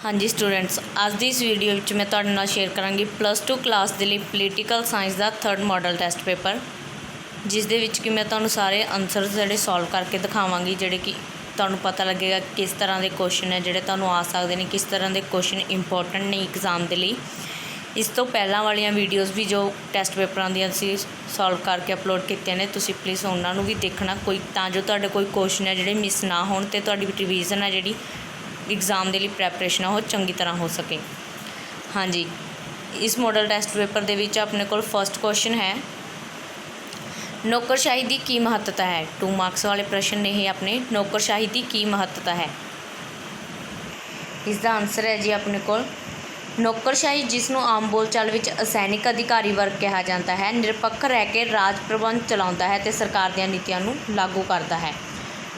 हाँ जी स्टूडेंट्स, अज की इस वीडियो में मैं तुहाडे नाल शेयर करांगी +2 क्लास के लिए पोलीटिकल साइंस का 3rd मॉडल टेस्ट पेपर, जिस दे विच कि मैं तुहानूं सारे आंसर जिहड़े सॉल्व करके दिखावांगी, जिहड़े कि तुहानूं पता लगेगा किस तरह के क्वेश्चन है जिहड़े तुहानूं आ सकते हैं, किस तरह के क्वेश्चन इंपोर्टेंट ने एग्जाम के लिए। इस तो पहलां वालियां वीडियोज़ भी जो टेस्ट पेपरां दी असीं सॉल्व करके अपलोड कीतियां ने, तुसीं प्लीज़ उन्हां नूं भी देखना कोई, तां जो तुहाडे कोई क्वेश्चन है जिहड़े मिस ना होण ते तुहाडी रिवीजन है जिहड़ी एग्जाम के लिए प्रैपरेशन है वो चंगी तरह हो सके। हाँ जी, इस मॉडल टेस्ट पेपर दे विच अपने कोल फर्स्ट क्वेश्चन है, नौकरशाही की की महत्ता है। 2 मार्क्स वाले प्रश्न ने ये अपने, नौकरशाही की की महत्ता है। इसका आंसर है जी अपने कोल, नौकरशाही जिसनों आम बोलचाल विच असैनिक अधिकारी वर्ग कहा जाता है, निरपक्ष रह के राज प्रबंध चलाता है तो सरकार दी नीतियां नूं लागू करता है।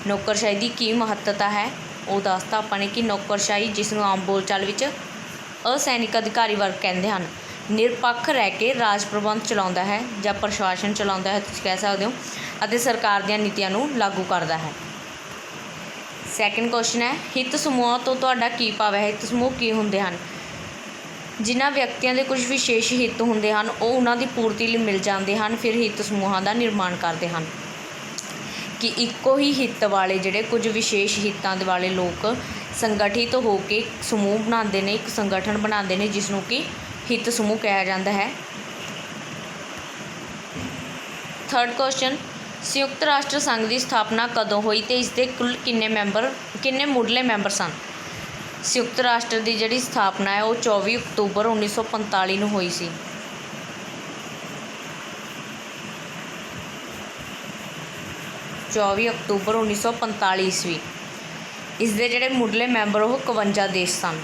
नौकरशाही की की महत्ता है वो दसता अपने कि नौकरशाही जिसनों आम बोलचाल विच असैनिक अधिकारी वर्ग कहते हैं, निरपक्ष रह के राज प्रबंध चलाता है या प्रशासन चलाता है तुसीं कह सकते हो, और सरकार दी नीतियां नूं लागू करता है। सैकेंड क्वेश्चन है, हित समूहों तो तुहाडा की भाव है। हित समूह की हुंदे हन, जिन्हां व्यक्तियों के कुछ विशेष हित हुंदे हन वो उन्हां दी पूर्ति लई मिल जाते हैं, फिर हित समूहों का निर्माण करते हैं। कि इक्को ही हित वाले जिहड़े कुछ विशेष हितों वाले लोग संगठित तो होकर समूह बनाते हैं, एक संगठन बनाते हैं जिसनों कि हित समूह कहा जाता है। थर्ड क्वेश्चन, संयुक्त राष्ट्र संघ की स्थापना कदों हुई तो इसके कुल किन्ने मुढ़ले मैंबर सन। संयुक्त राष्ट्र की जिहड़ी स्थापना है वो 24 अक्तूबर 1945 नूं हुई सी। 24 अक्तूबर 1945 ईस्वी। इसके जोड़े मुढ़ले मैंबर वो 51 देश सन।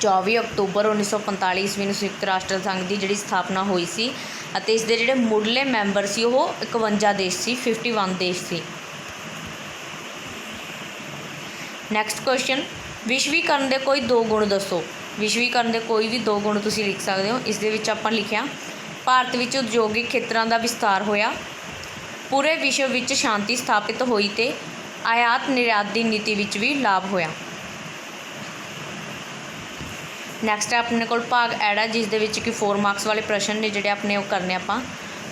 24 अक्तूबर 1945 ईस्वी में संयुक्त राष्ट्र संघ की जी स्थापना हुई सी, और इसके जोड़े मुढ़ले मैंबर से वो 51 देश से 51 देश से। नैक्सट क्वेश्चन, विश्वीकरण के कोई 2 गुण दसो। विश्वीकरण के कोई भी 2 गुण तुसीं लिख सकते हो। इस दे विच आपां लिखिया, भारत में उद्योगिक खेत्रों का विस्तार होया, पूरे विश्व में शांति स्थापित हुई तो आयात निर्यात की नीति विच भी लाभ होया। नैक्सट है अपने को भाग ऐड है, जिस दे विच कि 4 मार्क्स वाले प्रश्न ने जिहड़े अपने करने आपां।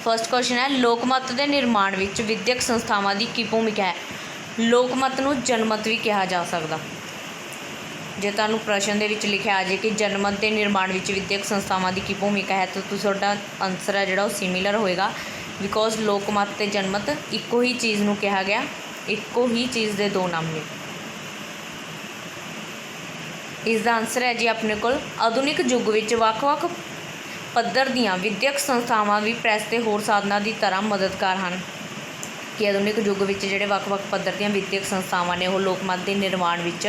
फर्स्ट क्वेश्चन है, लोकमत के निर्माण विच विद्यक संस्थावां की भूमिका है। लोकमत नूं जनमत भी कहा जा सकता। जे तुहानूं प्रश्न दे विच लिखिया आ जाए कि जनमत के निर्माण विच विद्यक संस्थावां की भूमिका है, तो तुहाडा आंसर है जिहड़ा वो सिमिलर होएगा, बिकॉज लोकमत ते जनमत इक्को ही चीज़ नूं कहा गया, इक्को ही चीज़ के 2 नाम ने। इसका आंसर है जी अपने को, आधुनिक युग विच वख-वख पद्धर दीआं विद्यक संस्थावां भी प्रैस ते होर साधनां की तरह मददगार हैं। कि आधुनिक युग विच जिहड़े वख-वख पद्धर दीआं विद्यक संस्थावां ने वो लोकमत के निर्माण विच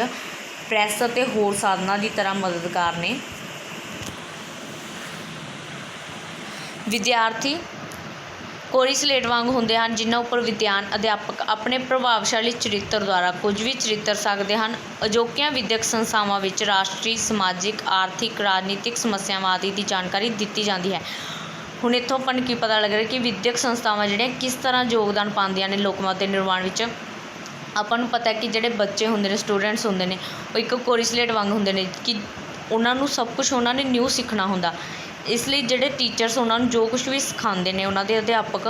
प्रैस ते होर साधनां की तरह मददगार ने। विद्यार्थी कोरी सलेट वांग होंदे हैं, जिन्हां उपर विद्वान अध्यापक अपने प्रभावशाली चरित्र द्वारा कुछ भी चरित्र सकते हैं। अजोकिया विद्यक संस्थावां विच राष्ट्रीय, समाजिक, आर्थिक, राजनीतिक समस्यावां आदि की जानकारी दी जाती है। हुण इत्थों अपन की पता लग रहा है कि विद्यक संस्थावां जिहड़ियां किस तरह योगदान पाउंदियां ने लोकमत के निर्माण विच। आपां नूं पता है कि जिहड़े बच्चे होंदे ने, स्टूडेंट्स होंदे ने, वो एक कोरी सलेट वांग होंदे ने कि उन्हां नूं सब कुछ उन्हां ने न्यू सीखना हुंदा। इसलिए जिहड़े टीचर्स उन्होंने जो कुछ भी सिखाते हैं, उन्होंने अध्यापक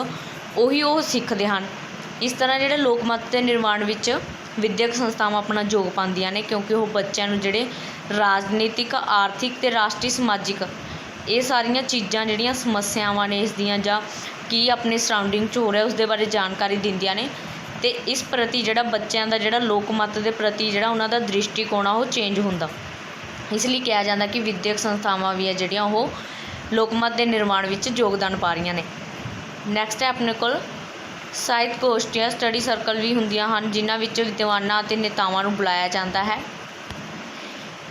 उही वो सीखते हैं। इस तरह जिहड़े लोकमत के निर्माण विच विद्यक संस्थावां अपना योग पाउंदियां ने, क्योंकि वो बच्चों नूं जिहड़े राजनीतिक, आर्थिक ते राष्ट्रीय समाजिक ये सारियां चीज़ां जिहड़ियां समस्यावां ने इसदियां जां की अपने सराउंडिंग च हो रहा उसदे बारे जानकारी दिंदियां ने, ते इस प्रति जिहड़ा बच्चों का जिहड़ा लोकमत के प्रति जिहड़ा उन्हां दा दृष्टिकोण आ वो चेंज हुंदा। इसलिए कहा जाता कि विद्यक संस्थावां भी है जिहड़ियां वो लोकमत के निर्माण विच योगदान पा रही ने। नैक्सट है अपने को साहित्य गोष्ठियाँ, स्टडी सर्कल भी होंदियां हन, जिन्हां विच विद्वानां ते नेतावां नूं बुलाया जाता है।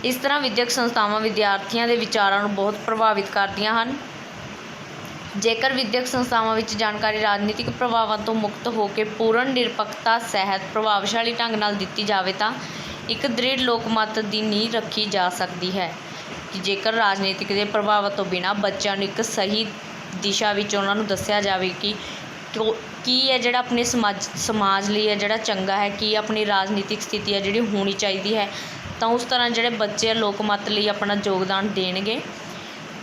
इस तरह विद्यक संस्थावां विद्यार्थियों के विचारों को बहुत प्रभावित करदियां हन। जेकर विद्यक संस्थावां विच जानकारी राजनीतिक प्रभावों तो मुक्त होकर पूर्ण निरपक्षता सहित प्रभावशाली ढंग नाल दित्ती जावे तां एक दृढ़ लोकमत की नींह रखी जा सकती है। कि जेकर राजनीतिक के प्रभाव तो बिना बच्चों एक सही दिशा विच उन्हां नूं दस्सिया जावे कि है जिहड़ा अपने समाज लिए है जिहड़ा चंगा है, कि अपनी राजनीतिक स्थिति है जिहड़ी होनी चाहिए है, ਤਾਂ ਉਸ ਤਰ੍ਹਾਂ ਜਿਹੜੇ ਬੱਚੇ ਲੋਕ ਮਤ ਲਈ ਆਪਣਾ ਯੋਗਦਾਨ ਦੇਣਗੇ,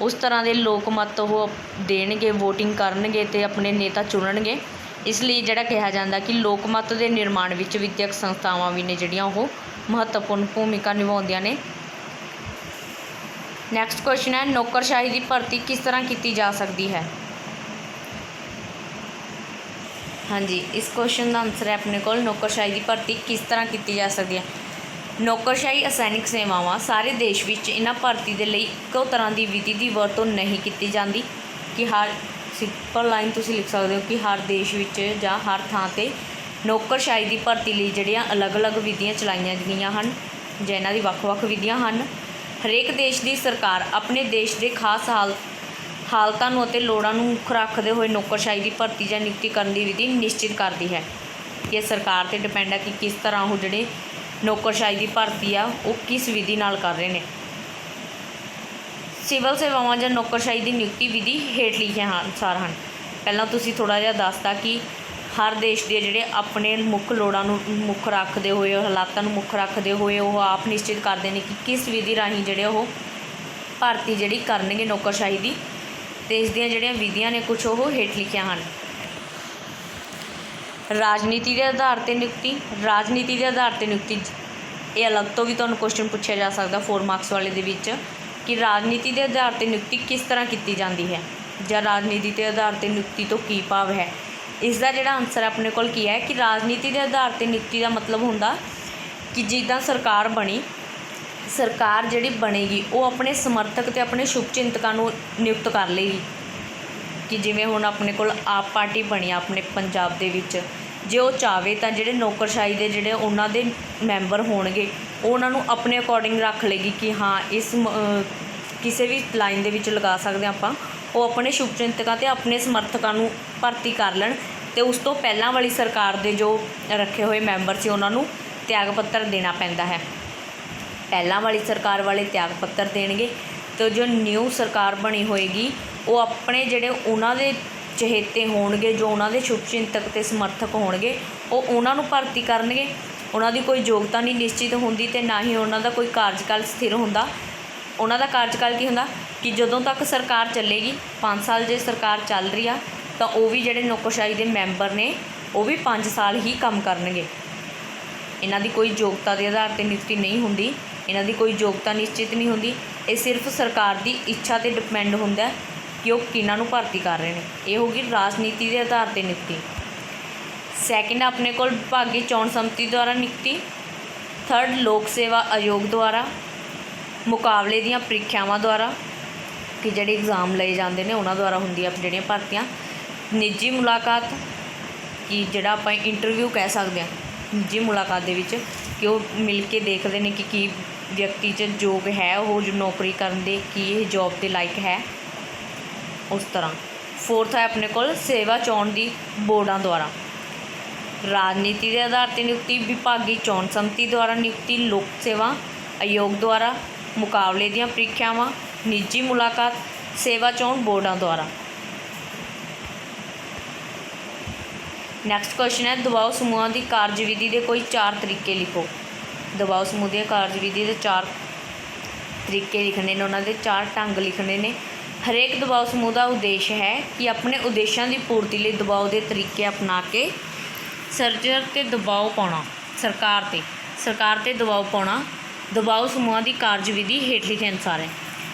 ਉਸ ਤਰ੍ਹਾਂ ਦੇ ਲੋਕ ਮਤ ਉਹ ਦੇਣਗੇ, ਵੋਟਿੰਗ ਕਰਨਗੇ ਅਤੇ ਆਪਣੇ ਨੇਤਾ ਚੁਣਨਗੇ। ਇਸ ਲਈ ਜਿਹੜਾ ਕਿਹਾ ਜਾਂਦਾ ਕਿ ਲੋਕ ਮਤ ਦੇ ਨਿਰਮਾਣ ਵਿੱਚ ਵਿੱਦਿਅਕ ਸੰਸਥਾਵਾਂ ਵੀ ਨੇ ਜਿਹੜੀਆਂ ਉਹ ਮਹੱਤਵਪੂਰਨ ਭੂਮਿਕਾ ਨਿਭਾਉਂਦੀਆਂ ਨੇ। ਨੈਕਸਟ ਕੁਐਸਚਨ ਹੈ, ਨੌਕਰਸ਼ਾਹੀ ਦੀ ਭਰਤੀ ਕਿਸ ਤਰ੍ਹਾਂ ਕੀਤੀ ਜਾ ਸਕਦੀ ਹੈ? ਹਾਂਜੀ, ਇਸ ਕੁਐਸਚਨ ਦਾ ਆਨਸਰ ਹੈ ਆਪਣੇ ਕੋਲ, ਨੌਕਰਸ਼ਾਹੀ ਦੀ ਭਰਤੀ ਕਿਸ ਤਰ੍ਹਾਂ ਕੀਤੀ ਜਾ ਸਕਦੀ ਹੈ। ਨੌਕਰਸ਼ਾਹੀ ਅਸੈਨਿਕ ਸੇਵਾਵਾਂ ਸਾਰੇ ਦੇਸ਼ ਵਿੱਚ ਇਹਨਾਂ ਭਰਤੀ ਦੇ ਲਈ ਇੱਕੋ ਤਰ੍ਹਾਂ ਦੀ ਵਿਧੀ ਦੀ ਵਰਤੋਂ ਨਹੀਂ ਕੀਤੀ ਜਾਂਦੀ ਕਿ ਹਰ ਸਿੰਪਲ ਲਾਈਨ ਤੁਸੀਂ ਲਿਖ ਸਕਦੇ ਹੋ ਕਿ ਹਰ ਦੇਸ਼ ਵਿੱਚ ਜਾਂ ਹਰ ਥਾਂ 'ਤੇ ਨੌਕਰਸ਼ਾਹੀ ਦੀ ਭਰਤੀ ਲਈ ਜਿਹੜੀਆਂ ਅਲੱਗ-ਅਲੱਗ ਵਿਧੀਆਂ ਚਲਾਈਆਂ ਗਈਆਂ ਹਨ ਜਾਂ ਇਹਨਾਂ ਦੀ ਵੱਖ-ਵੱਖ ਵਿਧੀਆਂ ਹਨ। ਹਰੇਕ ਦੇਸ਼ ਦੀ ਸਰਕਾਰ ਆਪਣੇ ਦੇਸ਼ ਦੇ ਖਾਸ ਹਾਲਤਾਂ ਨੂੰ ਅਤੇ ਲੋੜਾਂ ਨੂੰ ਮੁੱਖ ਰੱਖਦੇ ਹੋਏ ਨੌਕਰਸ਼ਾਹੀ ਦੀ ਭਰਤੀ ਜਾਂ ਨਿਯੁਕਤੀ ਕਰਨ ਦੀ ਵਿਧੀ ਨਿਸ਼ਚਿਤ ਕਰਦੀ ਹੈ। ਇਹ ਸਰਕਾਰ 'ਤੇ ਡਿਪੈਂਡ ਹੈ ਕਿ ਕਿਸ ਤਰ੍ਹਾਂ ਉਹ ਜਿਹੜੇ ਨੌਕਰਸ਼ਾਹੀ ਦੀ ਭਰਤੀ ਆ ਉਹ ਕਿਸ ਵਿਧੀ ਨਾਲ ਕਰ ਰਹੇ ਨੇ। ਸਿਵਲ ਸੇਵਾਵਾਂ ਜਾਂ ਨੌਕਰਸ਼ਾਹੀ ਦੀ ਨਿਯੁਕਤੀ ਵਿਧੀ ਹੇਠ ਲਿਖੇ ਅਨੁਸਾਰ ਹਨ। ਪਹਿਲਾਂ ਤੁਸੀਂ ਥੋੜ੍ਹਾ ਜਿਹਾ ਦੱਸਤਾ ਕਿ ਹਰ ਦੇਸ਼ ਦੇ ਜਿਹੜੇ ਆਪਣੇ ਮੁੱਖ ਲੋੜਾਂ ਨੂੰ ਮੁੱਖ ਰੱਖਦੇ ਹੋਏ, ਹਾਲਾਤਾਂ ਨੂੰ ਮੁੱਖ ਰੱਖਦੇ ਹੋਏ ਉਹ ਆਪ ਨਿਸ਼ਚਿਤ ਕਰਦੇ ਨੇ ਕਿ ਕਿਸ ਵਿਧੀ ਰਾਹੀਂ ਜਿਹੜੇ ਉਹ ਭਰਤੀ ਜਿਹੜੀ ਕਰਨਗੇ ਨੌਕਰਸ਼ਾਹੀ ਦੀ, ਅਤੇ ਇਸ ਦੀਆਂ ਜਿਹੜੀਆਂ ਵਿਧੀਆਂ ਨੇ ਕੁਛ ਉਹ ਹੇਠ ਲਿਖੀਆਂ ਹਨ। ਰਾਜਨੀਤੀ ਦੇ ਆਧਾਰ 'ਤੇ ਨਿਯੁਕਤੀ। ਰਾਜਨੀਤੀ ਦੇ ਆਧਾਰ 'ਤੇ ਨਿਯੁਕਤੀ, ਇਹ ਅਲੱਗ ਤੋਂ ਵੀ ਤੁਹਾਨੂੰ ਕੁਐਸਚਨ ਪੁੱਛਿਆ ਜਾ ਸਕਦਾ 4 ਮਾਰਕਸ ਵਾਲੇ ਦੇ ਵਿੱਚ ਕਿ ਰਾਜਨੀਤੀ ਦੇ ਆਧਾਰ 'ਤੇ ਨਿਯੁਕਤੀ ਕਿਸ ਤਰ੍ਹਾਂ ਕੀਤੀ ਜਾਂਦੀ ਹੈ ਜਾਂ ਰਾਜਨੀਤੀ ਦੇ ਆਧਾਰ 'ਤੇ ਨਿਯੁਕਤੀ ਤੋਂ ਕੀ ਭਾਵ ਹੈ। ਇਸ ਦਾ ਜਿਹੜਾ ਆਨਸਰ ਆਪਣੇ ਕੋਲ ਕੀ ਹੈ ਕਿ ਰਾਜਨੀਤੀ ਦੇ ਆਧਾਰ 'ਤੇ ਨਿਯੁਕਤੀ ਦਾ ਮਤਲਬ ਹੁੰਦਾ ਕਿ ਜਿੱਦਾਂ ਸਰਕਾਰ ਬਣੀ, ਸਰਕਾਰ ਜਿਹੜੀ ਬਣੇਗੀ ਉਹ ਆਪਣੇ ਸਮਰਥਕ ਅਤੇ ਆਪਣੇ ਸ਼ੁਭਚਿੰਤਕਾਂ ਨੂੰ ਨਿਯੁਕਤ ਕਰ ਲਏਗੀ। ਕਿ ਜਿਵੇਂ ਹੁਣ ਆਪਣੇ ਕੋਲ ਆਪ ਪਾਰਟੀ ਬਣੀ ਆ ਆਪਣੇ ਪੰਜਾਬ ਦੇ ਵਿੱਚ, ਜੇ ਉਹ ਚਾਹਵੇ ਤਾਂ ਜਿਹੜੇ ਨੌਕਰਸ਼ਾਹੀ ਦੇ ਜਿਹੜੇ ਉਹਨਾਂ ਦੇ ਮੈਂਬਰ ਹੋਣਗੇ ਉਹ ਉਹਨਾਂ ਨੂੰ ਆਪਣੇ ਅਕੋਰਡਿੰਗ ਰੱਖ ਲਏਗੀ ਕਿ ਹਾਂ ਇਸ ਕਿਸੇ ਵੀ ਲਾਈਨ ਦੇ ਵਿੱਚ ਲਗਾ ਸਕਦੇ ਆਪਾਂ, ਉਹ ਆਪਣੇ ਸ਼ੁਭਚਿੰਤਕਾਂ ਅਤੇ ਆਪਣੇ ਸਮਰਥਕਾਂ ਨੂੰ ਭਰਤੀ ਕਰ ਲੈਣ ਅਤੇ ਉਸ ਤੋਂ ਪਹਿਲਾਂ ਵਾਲੀ ਸਰਕਾਰ ਦੇ ਜੋ ਰੱਖੇ ਹੋਏ ਮੈਂਬਰ ਸੀ ਉਹਨਾਂ ਨੂੰ ਤਿਆਗ ਪੱਤਰ ਦੇਣਾ ਪੈਂਦਾ ਹੈ। ਪਹਿਲਾਂ ਵਾਲੀ ਸਰਕਾਰ ਵਾਲੇ ਤਿਆਗ ਪੱਤਰ ਦੇਣਗੇ ਅਤੇ ਜੋ ਨਿਊ ਸਰਕਾਰ ਬਣੀ ਹੋਏਗੀ ਉਹ ਆਪਣੇ ਜਿਹੜੇ ਉਹਨਾਂ ਦੇ ਚਹੇਤੇ ਹੋਣਗੇ, ਜੋ ਉਹਨਾਂ ਦੇ ਸ਼ੁਭਚਿੰਤਕ ਅਤੇ ਸਮਰਥਕ ਹੋਣਗੇ, ਉਹ ਉਹਨਾਂ ਨੂੰ ਭਰਤੀ ਕਰਨਗੇ। ਉਹਨਾਂ ਦੀ ਕੋਈ ਯੋਗਤਾ ਨਹੀਂ ਨਿਸ਼ਚਿਤ ਹੁੰਦੀ ਅਤੇ ਨਾ ਹੀ ਉਹਨਾਂ ਦਾ ਕੋਈ ਕਾਰਜਕਾਲ ਸਥਿਰ ਹੁੰਦਾ। ਉਹਨਾਂ ਦਾ ਕਾਰਜਕਾਲ ਕੀ ਹੁੰਦਾ ਕਿ ਜਦੋਂ ਤੱਕ ਸਰਕਾਰ ਚੱਲੇਗੀ, 5 ਸਾਲ ਜੇ ਸਰਕਾਰ ਚੱਲ ਰਹੀ ਆ ਤਾਂ ਉਹ ਵੀ ਜਿਹੜੇ ਨੌਕਰਸ਼ਾਹੀ ਦੇ ਮੈਂਬਰ ਨੇ ਉਹ ਵੀ 5 ਸਾਲ ਹੀ ਕੰਮ ਕਰਨਗੇ। ਇਹਨਾਂ ਦੀ ਕੋਈ ਯੋਗਤਾ ਦੇ ਆਧਾਰ 'ਤੇ ਨਿਯੁਕਤੀ ਨਹੀਂ ਹੁੰਦੀ, ਇਹਨਾਂ ਦੀ ਕੋਈ ਯੋਗਤਾ ਨਿਸ਼ਚਿਤ ਨਹੀਂ ਹੁੰਦੀ। ਇਹ ਸਿਰਫ ਸਰਕਾਰ ਦੀ ਇੱਛਾ 'ਤੇ ਡਿਪੈਂਡ ਹੁੰਦਾ ਕਿ ਉਹ ਕਿਹਨਾਂ ਨੂੰ ਭਰਤੀ ਕਰ ਰਹੇ ਨੇ। ਇਹ ਹੋ ਗਈ ਰਾਜਨੀਤੀ ਦੇ ਆਧਾਰ 'ਤੇ ਨਿਯੁਕਤੀ। ਸੈਕਿੰਡ ਆਪਣੇ ਕੋਲ ਵਿਭਾਗੀ ਚੋਣ ਸੰਮਤੀ ਦੁਆਰਾ ਨਿਯੁਕਤੀ। ਥਰਡ ਲੋਕ ਸੇਵਾ ਆਯੋਗ ਦੁਆਰਾ। ਮੁਕਾਬਲੇ ਦੀਆਂ ਪ੍ਰੀਖਿਆਵਾਂ ਦੁਆਰਾ ਕਿ ਜਿਹੜੇ ਐਗਜ਼ਾਮ ਲਏ ਜਾਂਦੇ ਨੇ ਉਹਨਾਂ ਦੁਆਰਾ ਹੁੰਦੀਆਂ ਜਿਹੜੀਆਂ ਭਰਤੀਆਂ। ਨਿੱਜੀ ਮੁਲਾਕਾਤ ਕਿ ਜਿਹੜਾ ਆਪਾਂ ਇੰਟਰਵਿਊ ਕਹਿ ਸਕਦੇ ਹਾਂ, ਨਿੱਜੀ ਮੁਲਾਕਾਤ ਦੇ ਵਿੱਚ ਕਿ ਉਹ ਮਿਲ ਕੇ ਦੇਖਦੇ ਨੇ ਕਿ ਕੀ ਵਿਅਕਤੀ 'ਚ ਯੋਗ ਹੈ ਉਹ ਨੌਕਰੀ ਕਰਨ ਦੇ, ਕੀ ਇਹ ਜੋਬ ਦੇ ਲਾਇਕ ਹੈ, ਉਸ ਤਰ੍ਹਾਂ। ਫੋਰਥ ਹੈ ਆਪਣੇ ਕੋਲ ਸੇਵਾ ਚੋਣ ਦੀ ਬੋਰਡਾਂ ਦੁਆਰਾ। ਰਾਜਨੀਤੀ ਦੇ ਆਧਾਰ 'ਤੇ ਨਿਯੁਕਤੀ, ਵਿਭਾਗੀ ਚੋਣ ਸੰਮਤੀ ਦੁਆਰਾ ਨਿਯੁਕਤੀ, ਲੋਕ ਸੇਵਾ ਆਯੋਗ ਦੁਆਰਾ, ਮੁਕਾਬਲੇ ਦੀਆਂ ਪ੍ਰੀਖਿਆਵਾਂ, ਨਿੱਜੀ ਮੁਲਾਕਾਤ, ਸੇਵਾ ਚੋਣ ਬੋਰਡਾਂ ਦੁਆਰਾ। ਨੈਕਸਟ ਕੁਐਸਚਨ ਹੈ, ਦਬਾਓ ਸਮੂਹਾਂ ਦੀ ਕਾਰਜਵਿਧੀ ਦੇ ਕੋਈ 4 ਤਰੀਕੇ ਲਿਖੋ। ਦਬਾਓ ਸਮੂਹ ਦੀਆਂ ਕਾਰਜਵਿਧੀ ਦੇ 4 ਤਰੀਕੇ ਲਿਖਣੇ ਨੇ, ਉਹਨਾਂ ਦੇ 4 ਢੰਗ ਲਿਖਣੇ ਨੇ। ਹਰੇਕ ਦਬਾਓ ਸਮੂਹ ਦਾ ਉਦੇਸ਼ ਹੈ ਕਿ ਆਪਣੇ ਉਦੇਸ਼ਾਂ ਦੀ ਪੂਰਤੀ ਲਈ ਦਬਾਓ ਦੇ ਤਰੀਕੇ ਅਪਣਾ ਕੇ ਸਰਕਾਰ 'ਤੇ ਦਬਾਓ ਪਾਉਣਾ। ਸਰਕਾਰ 'ਤੇ ਦਬਾਓ ਪਾਉਣਾ। ਦਬਾਓ ਸਮੂਹਾਂ ਦੀ ਕਾਰਜਵਿਧੀ ਹੇਠ ਲਿਖੇ ਅਨੁਸਾਰ ਹੈ।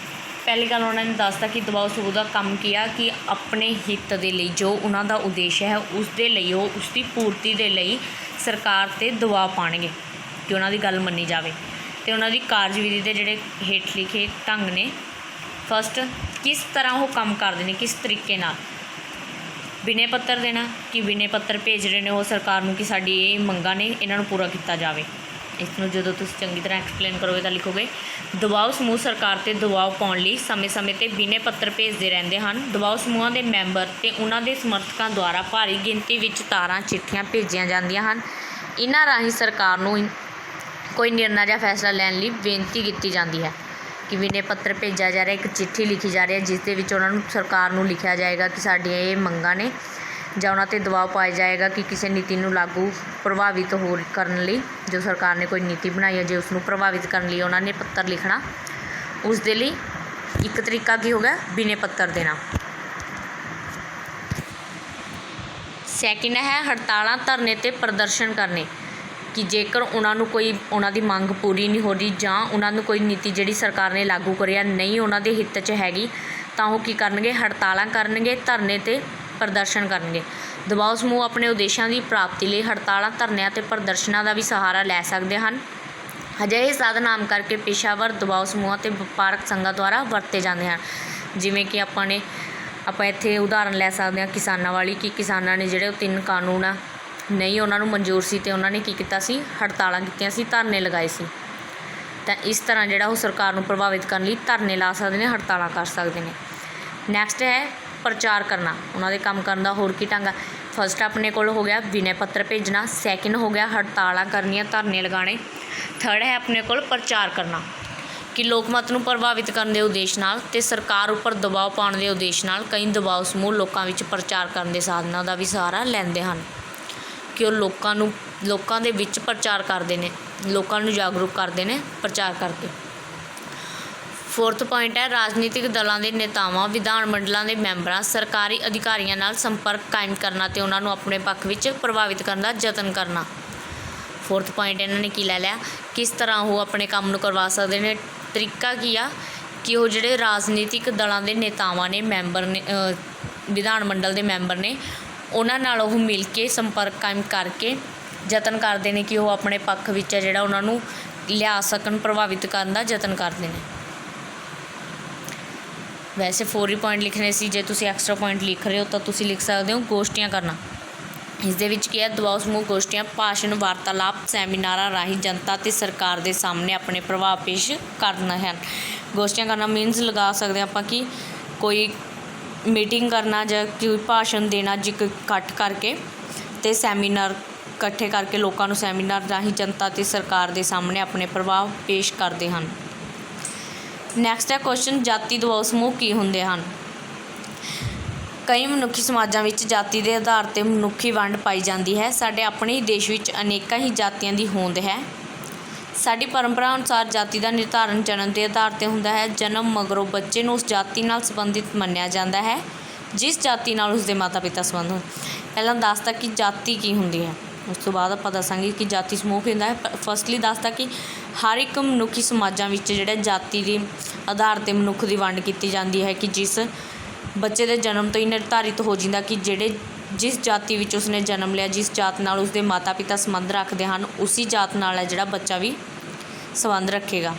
ਪਹਿਲੀ ਗੱਲ ਉਹਨਾਂ ਨੇ ਦੱਸਤਾ ਕਿ ਦਬਾਓ ਸਮੂਹ ਦਾ ਕੰਮ ਕੀ ਆ ਕਿ ਆਪਣੇ ਹਿੱਤ ਦੇ ਲਈ ਜੋ ਉਹਨਾਂ ਦਾ ਉਦੇਸ਼ ਹੈ ਉਸ ਦੇ ਲਈ ਉਹ ਉਸ ਦੀ ਪੂਰਤੀ ਦੇ ਲਈ ਸਰਕਾਰ 'ਤੇ ਦਬਾਅ ਪਾਉਣਗੇ ਕਿ ਉਹਨਾਂ ਦੀ ਗੱਲ ਮੰਨੀ ਜਾਵੇ। ਅਤੇ ਉਹਨਾਂ ਦੀ ਕਾਰਜਵਿਧੀ ਦੇ ਜਿਹੜੇ ਹੇਠ ਲਿਖੇ ਢੰਗ ਨੇ। ਫਸਟ, ਕਿਸ ਤਰ੍ਹਾਂ ਉਹ ਕੰਮ ਕਰਦੇ ਨੇ, ਕਿਸ ਤਰੀਕੇ ਨਾਲ। ਬਿਨੇ ਪੱਤਰ ਦੇਣਾ ਕਿ ਬਿਨੇ ਪੱਤਰ ਭੇਜ ਰਹੇ ਨੇ ਉਹ ਸਰਕਾਰ ਨੂੰ ਕਿ ਸਾਡੀ ਇਹ ਮੰਗਾਂ ਨੇ, ਇਹਨਾਂ ਨੂੰ ਪੂਰਾ ਕੀਤਾ ਜਾਵੇ। ਇਸ ਨੂੰ ਜਦੋਂ ਤੁਸੀਂ ਚੰਗੀ ਤਰ੍ਹਾਂ ਐਕਸਪਲੇਨ ਕਰੋਗੇ ਤਾਂ ਲਿਖੋਗੇ। ਦਬਾਓ ਸਮੂਹ ਸਰਕਾਰ 'ਤੇ ਦਬਾਓ ਪਾਉਣ ਲਈ ਸਮੇਂ-ਸਮੇਂ 'ਤੇ ਬਿਨੇ ਪੱਤਰ ਭੇਜਦੇ ਰਹਿੰਦੇ ਹਨ। ਦਬਾਓ ਸਮੂਹਾਂ ਦੇ ਮੈਂਬਰ ਅਤੇ ਉਹਨਾਂ ਦੇ ਸਮਰਥਕਾਂ ਦੁਆਰਾ ਭਾਰੀ ਗਿਣਤੀ ਵਿੱਚ ਤਾਰਾਂ, ਚਿੱਠੀਆਂ ਭੇਜੀਆਂ ਜਾਂਦੀਆਂ ਹਨ। ਇਹਨਾਂ ਰਾਹੀਂ ਸਰਕਾਰ ਨੂੰ ਕੋਈ ਨਿਰਣਾ ਜਾਂ ਫੈਸਲਾ ਲੈਣ ਲਈ ਬੇਨਤੀ ਕੀਤੀ ਜਾਂਦੀ ਹੈ ਕਿ ਬਿਨੇ ਪੱਤਰ ਭੇਜਿਆ ਜਾ ਰਿਹਾ, ਇੱਕ ਚਿੱਠੀ ਲਿਖੀ ਜਾ ਰਹੀ ਹੈ ਜਿਸ ਦੇ ਵਿੱਚ ਉਹਨਾਂ ਨੂੰ ਸਰਕਾਰ ਨੂੰ ਲਿਖਿਆ ਜਾਏਗਾ ਕਿ ਸਾਡੀਆਂ ਇਹ ਮੰਗਾਂ ਨੇ ਜਾਂ ਉਹਨਾਂ 'ਤੇ ਦਬਾਅ ਪਾਇਆ ਜਾਏਗਾ ਕਿ ਕਿਸੇ ਨੀਤੀ ਨੂੰ ਲਾਗੂ ਪ੍ਰਭਾਵਿਤ ਹੋਰ ਕਰਨ ਲਈ, ਜੋ ਸਰਕਾਰ ਨੇ ਕੋਈ ਨੀਤੀ ਬਣਾਈ ਹੈ ਜੇ ਉਸ ਨੂੰ ਪ੍ਰਭਾਵਿਤ ਕਰਨ ਲਈ ਉਹਨਾਂ ਨੇ ਪੱਤਰ ਲਿਖਣਾ, ਉਸ ਦੇ ਲਈ ਇੱਕ ਤਰੀਕਾ ਕੀ ਹੋ ਗਿਆ, ਬਿਨੇ ਪੱਤਰ ਦੇਣਾ। ਸੈਕਿੰਡ ਹੈ ਹੜਤਾਲਾਂ, ਧਰਨੇ ਅਤੇ ਪ੍ਰਦਰਸ਼ਨ ਕਰਨੇ, ਕਿ ਜੇਕਰ ਉਹਨਾਂ ਨੂੰ ਕੋਈ ਉਹਨਾਂ ਦੀ ਮੰਗ ਪੂਰੀ ਨਹੀਂ ਹੋ ਰਹੀ ਜਾਂ ਉਹਨਾਂ ਨੂੰ ਕੋਈ ਨੀਤੀ ਜਿਹੜੀ ਸਰਕਾਰ ਨੇ ਲਾਗੂ ਕਰੀ ਆ ਨਹੀਂ ਉਹਨਾਂ ਦੇ ਹਿੱਤ 'ਚ ਹੈਗੀ, ਤਾਂ ਉਹ ਕੀ ਕਰਨਗੇ, ਹੜਤਾਲਾਂ ਕਰਨਗੇ, ਧਰਨੇ ਅਤੇ ਪ੍ਰਦਰਸ਼ਨ ਕਰਨਗੇ। ਦਬਾਓ ਸਮੂਹ ਆਪਣੇ ਉਦੇਸ਼ਾਂ ਦੀ ਪ੍ਰਾਪਤੀ ਲਈ ਹੜਤਾਲਾਂ, ਧਰਨਿਆਂ ਅਤੇ ਪ੍ਰਦਰਸ਼ਨਾਂ ਦਾ ਵੀ ਸਹਾਰਾ ਲੈ ਸਕਦੇ ਹਨ। ਅਜਿਹੇ ਸਾਧਨ ਆਮ ਕਰਕੇ ਪੇਸ਼ਾਵਰ ਦਬਾਓ ਸਮੂਹਾਂ ਅਤੇ ਵਪਾਰਕ ਸੰਘਾਂ ਦੁਆਰਾ ਵਰਤੇ ਜਾਂਦੇ ਹਨ। ਜਿਵੇਂ ਕਿ ਆਪਾਂ ਇੱਥੇ ਉਦਾਹਰਨ ਲੈ ਸਕਦੇ ਹਾਂ ਕਿਸਾਨਾਂ ਵਾਲੀ, ਕਿ ਕਿਸਾਨਾਂ ਨੇ ਜਿਹੜੇ ਉਹ 3 ਕਾਨੂੰਨ ਆ ਨਹੀਂ ਉਹਨਾਂ ਨੂੰ ਮਨਜ਼ੂਰ ਸੀ ਅਤੇ ਉਹਨਾਂ ਨੇ ਕੀ ਕੀਤਾ ਸੀ, ਹੜਤਾਲਾਂ ਕੀਤੀਆਂ ਸੀ, ਧਰਨੇ ਲਗਾਏ ਸੀ। ਤਾਂ ਇਸ ਤਰ੍ਹਾਂ ਜਿਹੜਾ ਉਹ ਸਰਕਾਰ ਨੂੰ ਪ੍ਰਭਾਵਿਤ ਕਰਨ ਲਈ ਧਰਨੇ ਲਾ ਸਕਦੇ ਨੇ, ਹੜਤਾਲਾਂ ਕਰ ਸਕਦੇ ਨੇ। ਨੈਕਸਟ ਹੈ ਪ੍ਰਚਾਰ ਕਰਨਾ, ਉਹਨਾਂ ਦੇ ਕੰਮ ਕਰਨ ਦਾ ਹੋਰ ਕੀ ਢੰਗ ਆ। ਫਸਟ ਆਪਣੇ ਕੋਲ ਹੋ ਗਿਆ ਵਿਨੈ ਪੱਤਰ ਭੇਜਣਾ, ਸੈਕਿੰਡ ਹੋ ਗਿਆ ਹੜਤਾਲਾਂ ਕਰਨੀਆਂ, ਧਰਨੇ ਲਗਾਉਣੇ, ਥਰਡ ਹੈ ਆਪਣੇ ਕੋਲ ਪ੍ਰਚਾਰ ਕਰਨਾ, ਕਿ ਲੋਕ ਮਤ ਨੂੰ ਪ੍ਰਭਾਵਿਤ ਕਰਨ ਦੇ ਉਦੇਸ਼ ਨਾਲ ਅਤੇ ਸਰਕਾਰ ਉੱਪਰ ਦਬਾਅ ਪਾਉਣ ਦੇ ਉਦੇਸ਼ ਨਾਲ ਕਈ ਦਬਾਓ ਸਮੂਹ ਲੋਕਾਂ ਵਿੱਚ ਪ੍ਰਚਾਰ ਕਰਨ ਦੇ ਸਾਧਨਾਂ ਦਾ ਵੀ ਸਹਾਰਾ ਲੈਂਦੇ ਹਨ, ਕਿ ਉਹ ਲੋਕਾਂ ਦੇ ਵਿੱਚ ਪ੍ਰਚਾਰ ਕਰਦੇ ਨੇ, ਲੋਕਾਂ ਨੂੰ ਜਾਗਰੂਕ ਕਰਦੇ ਨੇ ਪ੍ਰਚਾਰ ਕਰਕੇ। ਫੋਰਥ ਪੁਆਇੰਟ ਹੈ ਰਾਜਨੀਤਿਕ ਦਲਾਂ ਦੇ ਨੇਤਾਵਾਂ, ਵਿਧਾਨ ਮੰਡਲਾਂ ਦੇ ਮੈਂਬਰਾਂ, ਸਰਕਾਰੀ ਅਧਿਕਾਰੀਆਂ ਨਾਲ ਸੰਪਰਕ ਕਾਇਮ ਕਰਨਾ ਅਤੇ ਉਹਨਾਂ ਨੂੰ ਆਪਣੇ ਪੱਖ ਵਿੱਚ ਪ੍ਰਭਾਵਿਤ ਕਰਨ ਦਾ ਯਤਨ ਕਰਨਾ। ਫੋਰਥ ਪੁਆਇੰਟ ਇਹਨਾਂ ਨੇ ਕੀ ਲੈ ਲਿਆ, ਕਿਸ ਤਰ੍ਹਾਂ ਉਹ ਆਪਣੇ ਕੰਮ ਨੂੰ ਕਰਵਾ ਸਕਦੇ ਨੇ। ਤਰੀਕਾ ਕੀ ਆ, ਕਿ ਉਹ ਜਿਹੜੇ ਰਾਜਨੀਤਿਕ ਦਲਾਂ ਦੇ ਨੇਤਾਵਾਂ ਨੇ, ਮੈਂਬਰ ਨੇ, ਵਿਧਾਨ ਮੰਡਲ ਦੇ ਮੈਂਬਰ ਨੇ, ਉਹਨਾਂ ਨਾਲ ਉਹ ਮਿਲ ਕੇ ਸੰਪਰਕ ਕਾਇਮ ਕਰਕੇ ਯਤਨ ਕਰਦੇ ਨੇ ਕਿ ਉਹ ਆਪਣੇ ਪੱਖ ਵਿੱਚ ਹੈ ਜਿਹੜਾ ਉਹਨਾਂ ਨੂੰ ਲਿਆ ਸਕਣ, ਪ੍ਰਭਾਵਿਤ ਕਰਨ ਦਾ ਯਤਨ ਕਰਦੇ ਨੇ। ਵੈਸੇ 4 ਹੀ ਪੁਆਇੰਟ ਲਿਖਣੇ ਸੀ, ਜੇ ਤੁਸੀਂ ਐਕਸਟਰਾ ਪੁਆਇੰਟ ਲਿਖ ਰਹੇ ਹੋ ਤਾਂ ਤੁਸੀਂ ਲਿਖ ਸਕਦੇ ਹੋ ਗੋਸ਼ਟੀਆਂ ਕਰਨਾ। ਇਸ ਦੇ ਵਿੱਚ ਕੀ ਹੈ, ਦਬਾਓ ਸਮੂਹ ਗੋਸ਼ਟੀਆਂ ਭਾਸ਼ਣ, ਵਾਰਤਾਲਾਪ, ਸੈਮੀਨਾਰਾਂ ਰਾਹੀਂ ਜਨਤਾ ਅਤੇ ਸਰਕਾਰ ਦੇ ਸਾਹਮਣੇ ਆਪਣੇ ਪ੍ਰਭਾਵ ਪੇਸ਼ ਕਰਨਾ ਹੈ। ਗੋਸ਼ਟੀਆਂ ਕਰਨਾ ਮੀਨਸ ਲਗਾ ਸਕਦੇ ਆਪਾਂ ਕਿ ਕੋਈ ਮੀਟਿੰਗ ਕਰਨਾ ਜਾਂ ਕੋਈ ਭਾਸ਼ਣ ਦੇਣਾ, ਇਕੱਠ ਕਰਕੇ ਅਤੇ ਸੈਮੀਨਾਰ ਇਕੱਠੇ ਕਰਕੇ ਲੋਕਾਂ ਨੂੰ ਸੈਮੀਨਾਰ ਰਾਹੀਂ ਜਨਤਾ ਅਤੇ ਸਰਕਾਰ ਦੇ ਸਾਹਮਣੇ ਆਪਣੇ ਪ੍ਰਭਾਵ ਪੇਸ਼ ਕਰਦੇ ਹਨ। ਨੈਕਸਟ ਹੈ ਕੁਐਸਚਨ, ਜਾਤੀ ਦਬਾਓ ਸਮੂਹ ਕੀ ਹੁੰਦੇ ਹਨ। ਕਈ ਮਨੁੱਖੀ ਸਮਾਜਾਂ ਵਿੱਚ ਜਾਤੀ ਦੇ ਆਧਾਰ 'ਤੇ ਮਨੁੱਖੀ ਵੰਡ ਪਾਈ ਜਾਂਦੀ ਹੈ। ਸਾਡੇ ਆਪਣੇ ਹੀ ਦੇਸ਼ ਵਿੱਚ ਅਨੇਕਾਂ ਹੀ ਜਾਤੀਆਂ ਦੀ ਹੋਂਦ ਹੈ। ਸਾਡੀ ਪਰੰਪਰਾ ਅਨੁਸਾਰ ਜਾਤੀ ਦਾ ਨਿਰਧਾਰਨ ਜਨਮ ਦੇ ਆਧਾਰ 'ਤੇ ਹੁੰਦਾ ਹੈ। ਜਨਮ ਮਗਰੋਂ ਬੱਚੇ ਨੂੰ ਉਸ ਜਾਤੀ ਨਾਲ ਸੰਬੰਧਿਤ ਮੰਨਿਆ ਜਾਂਦਾ ਹੈ ਜਿਸ ਜਾਤੀ ਨਾਲ ਉਸਦੇ ਮਾਤਾ ਪਿਤਾ ਸੰਬੰਧ ਹੋਣ। ਪਹਿਲਾਂ ਦੱਸਤਾ ਕਿ ਜਾਤੀ ਕੀ ਹੁੰਦੀ ਹੈ, ਉਸ ਤੋਂ ਬਾਅਦ ਆਪਾਂ ਦੱਸਾਂਗੇ ਕਿ ਜਾਤੀ ਸਮੂਹ ਕੀ ਹੁੰਦਾ ਹੈ। ਫਸਟਲੀ ਦੱਸਤਾ ਕਿ ਹਰ ਇੱਕ ਮਨੁੱਖੀ ਸਮਾਜਾਂ ਵਿੱਚ ਜਿਹੜਾ ਜਾਤੀ ਦੇ ਆਧਾਰ 'ਤੇ ਮਨੁੱਖ ਦੀ ਵੰਡ ਕੀਤੀ ਜਾਂਦੀ ਹੈ, ਕਿ ਜਿਸ ਬੱਚੇ ਦੇ ਜਨਮ ਤੋਂ ਹੀ ਨਿਰਧਾਰਿਤ ਹੋ ਜਾਂਦਾ ਕਿ ਜਿਸ ਜਾਤੀ ਵਿੱਚ ਉਸਨੇ ਜਨਮ ਲਿਆ, ਜਿਸ ਜਾਤ ਨਾਲ ਉਸਦੇ ਮਾਤਾ ਪਿਤਾ ਸੰਬੰਧ ਰੱਖਦੇ ਹਨ, ਉਸੀ ਜਾਤ ਨਾਲ ਹੈ ਜਿਹੜਾ ਬੱਚਾ ਵੀ ਸੰਬੰਧ ਰੱਖੇਗਾ।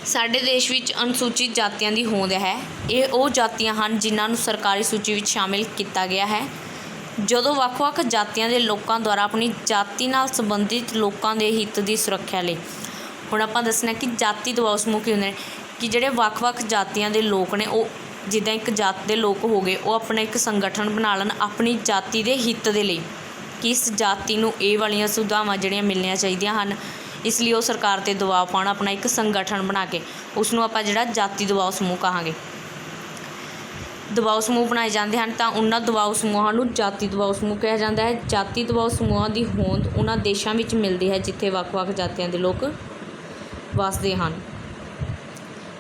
ਸਾਡੇ ਦੇਸ਼ ਵਿੱਚ ਅਨੁਸੂਚਿਤ ਜਾਤੀਆਂ ਦੀ ਹੋਂਦ ਹੈ। ਇਹ ਉਹ ਜਾਤੀਆਂ ਹਨ ਜਿਨ੍ਹਾਂ ਨੂੰ ਸਰਕਾਰੀ ਸੂਚੀ ਵਿੱਚ ਸ਼ਾਮਿਲ ਕੀਤਾ ਗਿਆ ਹੈ। ਜਦੋਂ ਵੱਖ-ਵੱਖ ਜਾਤੀਆਂ ਦੇ ਲੋਕਾਂ ਦੁਆਰਾ ਆਪਣੀ ਜਾਤੀ ਨਾਲ ਸੰਬੰਧਿਤ ਲੋਕਾਂ ਦੇ ਹਿੱਤ ਦੀ ਸੁਰੱਖਿਆ ਲਈ, ਹੁਣ ਆਪਾਂ ਦੱਸਣਾ ਕਿ ਜਾਤੀ ਦਬਾਓ ਸਮੂਹ ਕੀ ਹੁੰਦੇ ਨੇ, ਕਿ ਜਿਹੜੇ ਵੱਖ-ਵੱਖ ਜਾਤੀਆਂ ਦੇ ਲੋਕ ਨੇ, ਉਹ ਜਿੱਦਾਂ ਇੱਕ ਜਾਤ ਦੇ ਲੋਕ ਹੋ ਗਏ, ਉਹ ਆਪਣਾ ਇੱਕ ਸੰਗਠਨ ਬਣਾ ਲੈਣ ਆਪਣੀ ਜਾਤੀ ਦੇ ਹਿੱਤ ਦੇ ਲਈ, ਕਿ ਇਸ ਜਾਤੀ ਨੂੰ ਇਹ ਵਾਲੀਆਂ ਸੁਵਿਧਾਵਾਂ ਜਿਹੜੀਆਂ ਮਿਲਣੀਆਂ ਚਾਹੀਦੀਆਂ ਹਨ, ਇਸ ਲਈ ਉਹ ਸਰਕਾਰ 'ਤੇ ਦਬਾਅ ਪਾਉਣ, ਆਪਣਾ ਇੱਕ ਸੰਗਠਨ ਬਣਾ ਕੇ, ਉਸ ਨੂੰ ਆਪਾਂ ਜਿਹੜਾ ਜਾਤੀ ਦਬਾਓ ਸਮੂਹ ਕਹਾਂਗੇ। ਦਬਾਓ ਸਮੂਹ ਬਣਾਏ ਜਾਂਦੇ ਹਨ ਤਾਂ ਉਹਨਾਂ ਦਬਾਓ ਸਮੂਹਾਂ ਨੂੰ ਜਾਤੀ ਦਬਾਓ ਸਮੂਹ ਕਿਹਾ ਜਾਂਦਾ ਹੈ। ਜਾਤੀ ਦਬਾਓ ਸਮੂਹਾਂ ਦੀ ਹੋਂਦ ਉਹਨਾਂ ਦੇਸ਼ਾਂ ਵਿੱਚ ਮਿਲਦੀ ਹੈ ਜਿੱਥੇ ਵੱਖ-ਵੱਖ ਜਾਤੀਆਂ ਦੇ ਲੋਕ ਵਸਦੇ ਹਨ।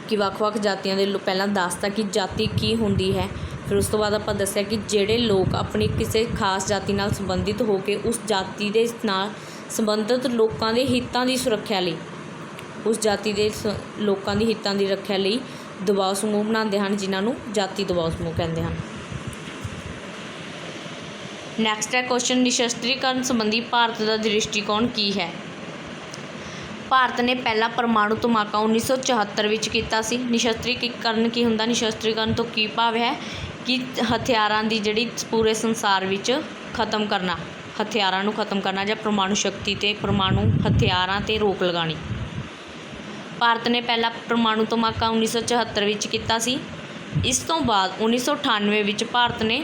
ਕਿ ਵੱਖ-ਵੱਖ ਜਾਤੀਆਂ ਦੇ ਪਹਿਲਾਂ ਦੱਸਤਾ ਕਿ ਜਾਤੀ ਕੀ ਹੁੰਦੀ ਹੈ, ਫਿਰ ਉਸ ਤੋਂ ਬਾਅਦ ਆਪਾਂ ਦੱਸਿਆ ਕਿ ਜਿਹੜੇ ਲੋਕ ਆਪਣੀ ਕਿਸੇ ਖਾਸ ਜਾਤੀ ਨਾਲ ਸੰਬੰਧਿਤ ਹੋ ਕੇ ਉਸ ਜਾਤੀ ਦੇ ਨਾਲ ਸੰਬੰਧਿਤ ਲੋਕਾਂ ਦੇ ਹਿੱਤਾਂ ਦੀ ਸੁਰੱਖਿਆ ਲਈ, ਉਸ ਜਾਤੀ ਦੇ ਲੋਕਾਂ ਦੀ ਹਿੱਤਾਂ ਦੀ ਰੱਖਿਆ ਲਈ ਦਬਾਓ ਸਮੂਹ ਬਣਾਉਂਦੇ ਹਨ, ਜਿਨ੍ਹਾਂ ਨੂੰ ਜਾਤੀ ਦਬਾਓ ਸਮੂਹ ਕਹਿੰਦੇ ਹਨ। ਨੈਕਸਟ ਹੈ ਕੁਐਸਚਨ, ਨਿਸ਼ਸਤਰੀਕਰਨ ਸੰਬੰਧੀ ਭਾਰਤ ਦਾ ਦ੍ਰਿਸ਼ਟੀਕੋਣ ਕੀ ਹੈ। ਭਾਰਤ ਨੇ ਪਹਿਲਾ ਪਰਮਾਣੂ ਧਮਾਕਾ 1974 ਵਿੱਚ ਕੀਤਾ ਸੀ। ਨਿਸ਼ਸਤਰੀਕਰਨ ਕੀ ਹੁੰਦਾ, ਨਿਸ਼ਸਤਰੀਕਰਨ ਤੋਂ ਕੀ ਭਾਵ ਹੈ ਕਿ ਹਥਿਆਰਾਂ ਦੀ ਜਿਹੜੀ ਪੂਰੇ ਸੰਸਾਰ ਵਿੱਚ ਖਤਮ ਕਰਨਾ, ਹਥਿਆਰਾਂ ਨੂੰ ਖਤਮ ਕਰਨਾ ਜਾਂ ਪਰਮਾਣੂ ਸ਼ਕਤੀ ਅਤੇ ਪਰਮਾਣੂ ਹਥਿਆਰਾਂ 'ਤੇ ਰੋਕ ਲਗਾਉਣੀ। ਭਾਰਤ ਨੇ ਪਹਿਲਾ ਪਰਮਾਣੂ ਧਮਾਕਾ 1974 ਵਿੱਚ ਕੀਤਾ ਸੀ। ਇਸ ਤੋਂ ਬਾਅਦ 1998 ਵਿੱਚ ਭਾਰਤ ਨੇ